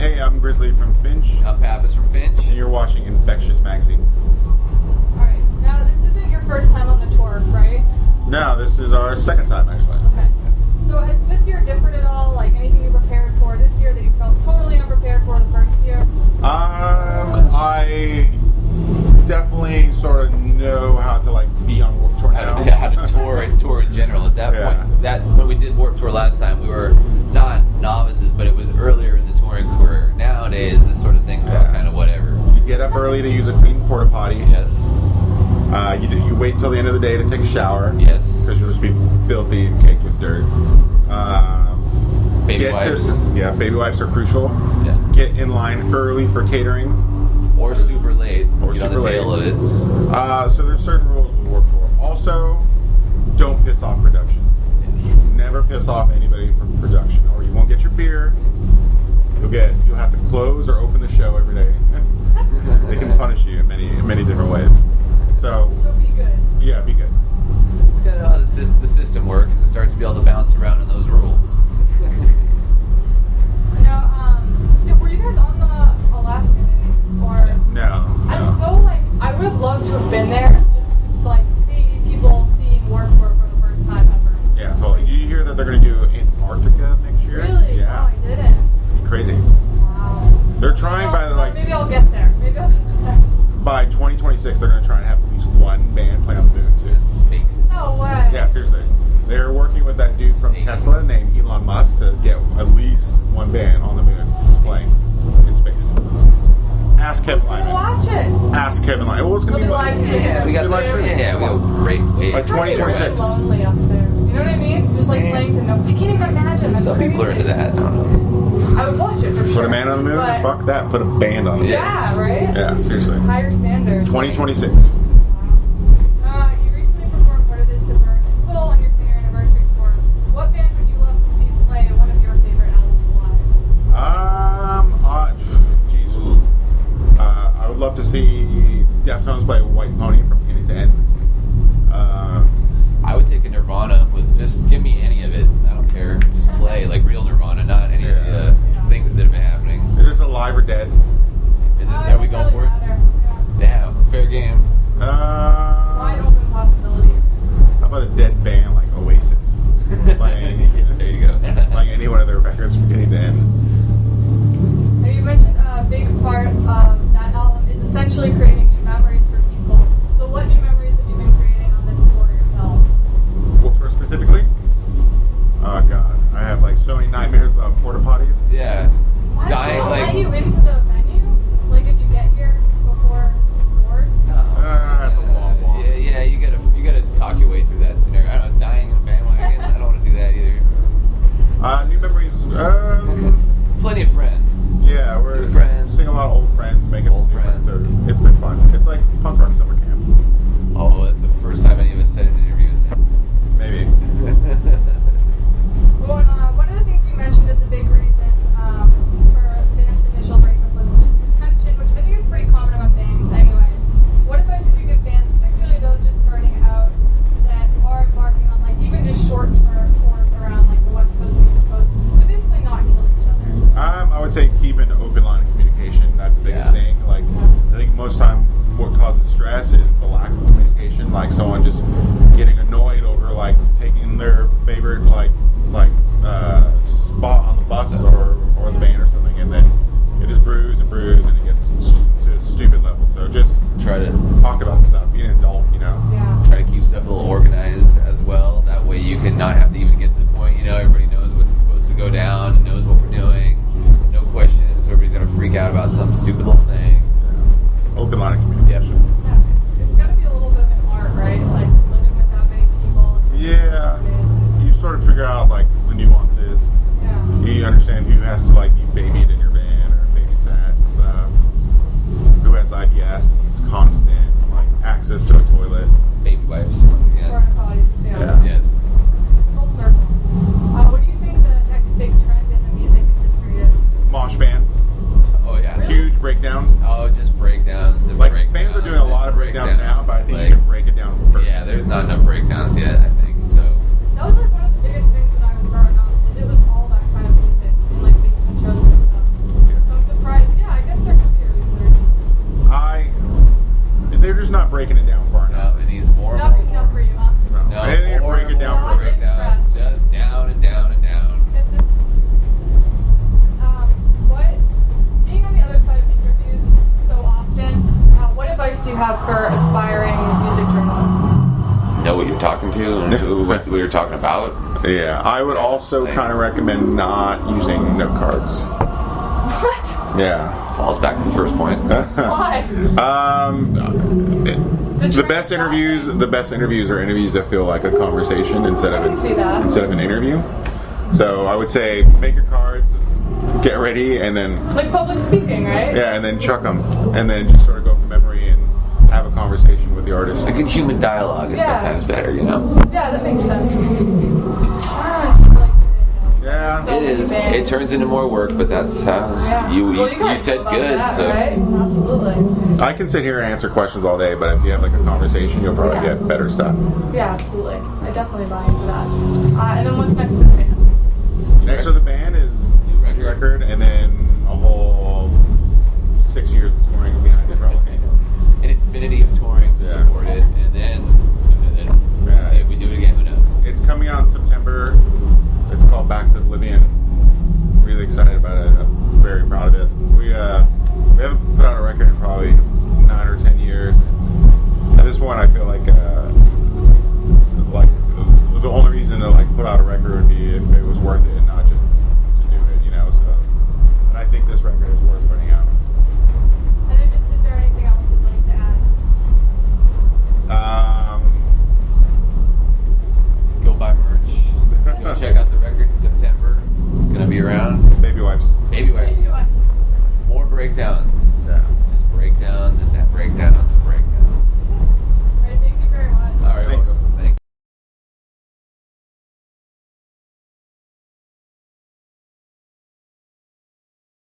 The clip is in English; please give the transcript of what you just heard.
Hey, I'm Grizzly from Finch. I'm Pappas from Finch. And you're watching Infectious magazine. Alright, now this isn't your first time on the tour, right? No, this is our second time, actually. Okay. So is this year different at all? Like anything you prepared for this year that you felt totally unprepared for the first year? I definitely sort of know how to be on Warped Tour now. How to tour in general. At that point, when we did Warped Tour last time, we were not novices, but it was earlier in the touring career. Nowadays, this sort of thing's all kind of whatever. You get up early to use a clean porta potty. Yes. You wait until the end of the day to take a shower. Yes. Because you'll just be filthy and caked with dirt. Baby wipes. Baby wipes are crucial. Yeah. Get in line early for catering. Or super late. Or Get on super the tail late. of it. So there's certain rules with Warped Tour. Also, don't piss off production. Never piss off anybody from production, or you won't get your beer. You'll have to close or open the show every day. They can punish you in many different ways. So be good. Yeah, be good. It's kind of how the system works and start to be able to bounce around in those rules. Now, were you guys on the Alaska day? Or No. I'm so I would have loved to have been there, just see people seeing Warped Tour for the first time ever. Yeah, totally. Did you hear that they're going to do Antarctica next year? Really? Yeah. Oh, I didn't. It's going to be crazy. Wow. They're trying maybe I'll get there. By 2026, they're going to try and have at least one band play on the moon, too. Space. No way. Yeah, seriously. They're working with that dude from Space. Tesla named Elon Musk to get at least one band on the moon playing in space. Ask Kevin Who's gonna Lyman. watch it? Ask Kevin Lyman. Well, it's going to It'll be be live stream. Yeah, we got live stream. Yeah, we go great. Like 2026. Lonely up there. You know what I mean? Just playing to no. I can't even imagine. That's Some people are crazy. into that. I don't know. I would watch it for sure. Put a man on the moon? But- Fuck that. Put a band on the moon. Yeah, right? Yeah, seriously. Higher standards. 2026. You recently performed What It Is to Burn in full on your 10-year anniversary tour. What band would you love to see play one of your favorite albums live? I would love to see Deftones play White Pony from beginning to end. I would take a Nirvana with just give me any of it. I don't care. Just play like real Nirvana, not any of the things that have been happening. Is this alive or dead? Is this how we going for it? Yeah, fair game. Wide open possibilities. How about a dead band like Oasis? Playing, there you go. playing any one of their records from beginning to end. Now, you mentioned a big part of that album is essentially creating new memories for people. So what new memories have you been creating on this tour yourselves? What tour specifically? Oh god, I have so many nightmares about porta potties. Yeah. Why Dying don't they like. let you into the venue? Like if you get here before doors? That's a long walk. Yeah, you gotta talk your way through that scenario. I don't know, dying in a bandwagon. I don't want to do that either. New memories. Plenty of friends. Yeah, we're New friends. seeing a lot of old friends, making Old some new friends. friends. So it's been fun. It's like punk rock summer camp. Oh, that's the first time any of us said it in interviews. Maybe. Well, one of the things you mentioned is a big reason for the band's initial breakup was just tension, which I think is pretty common among bands anyway. What advice would you give bands, particularly those just starting out, that are embarking on even just short-term tours around the West Coast and East Coast, to basically not kill each other? I would say keep an open line of communication. That's the biggest thing. I think most time what causes stress is the lack of communication. Someone just getting annoyed over taking their favorite spot on the bus or the van or something, and then it just brews and it gets to a stupid level. So just Try to talk about stuff. Be an adult, Yeah. try to keep stuff a little organized as well. That way you can not have to even get to the point. Everybody knows what's supposed to go down and knows what we're doing. No questions. Everybody's gonna freak out about some stupid little thing. Open line of communication. Yeah, it's got to be a little bit of an art, right? Living with that many people. Yeah, you sort of figure out the nuances. Yeah. You understand who has to be babied in your van or babysat and stuff. Who has IBS and needs constant access to a toilet. Baby wipes once again. Porta potties, Yeah. Yes. Full circle. What do you think the next big trend in the music industry is? Mosh bands, Oh yeah. Really? huge breakdowns. have for aspiring music journalists? Know what you're talking to and what you're talking about. Yeah, I would also kind of recommend not using note cards. What? Yeah. Falls back to the first point. Why? The best interviews are interviews that feel like a conversation instead of an interview. So I would say make your cards, get ready, and then Like public speaking, right? yeah, and then chuck them, and then just sort of go from memory and have a conversation with the artist. A good human dialogue is sometimes better, you know? Yeah, that makes sense. Yeah. So It is. It turns into more work, but that's you guys said know about good, that, so right? Absolutely. I can sit here and answer questions all day, but if you have like a conversation, you'll probably get better stuff. Yeah, absolutely. I definitely buy into that. And then what's next for the band? Next for the band is new record, and then